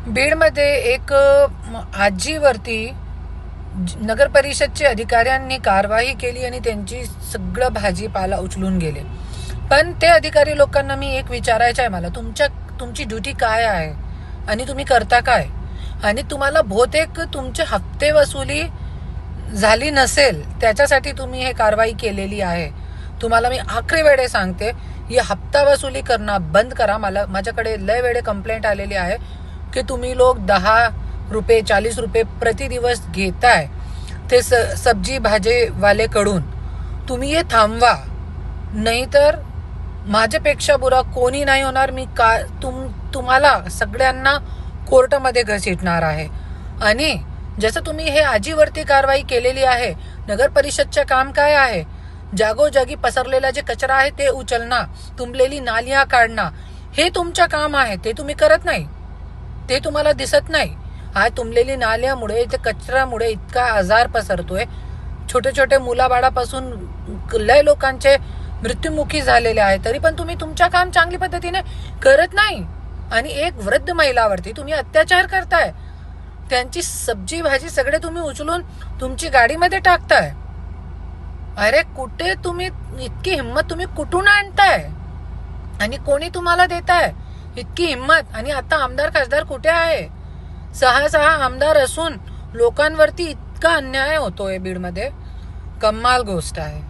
बीडमध्ये एक आजीवरती नगर परिषदचे अधिकाऱ्यांनी कारवाई केली आणि त्यांची सगळं भाजीपाला उचलून गेले. पण ते अधिकारी लोकांना मी एक विचारायचं आहे, मला तुमची ड्युटी काय आहे आणि तुम्ही करता काय? आणि तुम्हाला बहुतेक तुमचे हप्ते वसुली झाली नसेल त्याच्यासाठी तुम्ही हे कारवाई केलेली आहे. तुम्हाला मी आखरी वेळे सांगते, ही हप्ता वसुली करणं बंद करा. माझ्याकडे लय वेळे कंप्लेंट आलेली आहे की तुम्ही लोक 10 रुपये 40 रुपये प्रति दिवस घेताय ते सब्जी भाजीवाले कडून. तुम्ही हे थांबवा, नाहीतर माझ्यापेक्षा बुरा कोणी नाही होणार. मी तुम्हाला सगळ्यांना कोर्टामध्ये घसीटणार आहे. आणि जसं तुम्ही हे आजीवरती कारवाई केलेली आहे, नगर परिषदचे काम काय आहे? जागोजागी पसरलेला जे कचरा आहे ते उचलणं, तुंबलेली नालिया काढणं, हे तुमचं काम आहे. ते तुम्ही करत नाही, ते तुम्हाला दिसत नाही. हा तुंबलेली नाल्यामुळे, ते कचऱ्यामुळे इतका आजार पसरतोय. छोटे छोटे मुलाबाळापासून लय लोकांचे मृत्युमुखी झालेले आहे, तरी पण तुम्ही तुमचं काम चांगली पद्धतीने करत नाही. आणि एक वृद्ध महिलावरती तुम्ही अत्याचार करताय. त्यांची सब्जी भाजी सगळे तुम्ही उचलून तुमची गाडीमध्ये टाकताय. अरे कुठे तुम्ही इतकी हिंमत तुम्ही कुठून आणताय आणि कोणी तुम्हाला देताय इतकी हिंमत? आणि आता आमदार खासदार कुठे आहे? 6 आमदार असून लोकांवरती इतका अन्याय होतोय बीडमध्ये, कमाल गोष्ट आहे.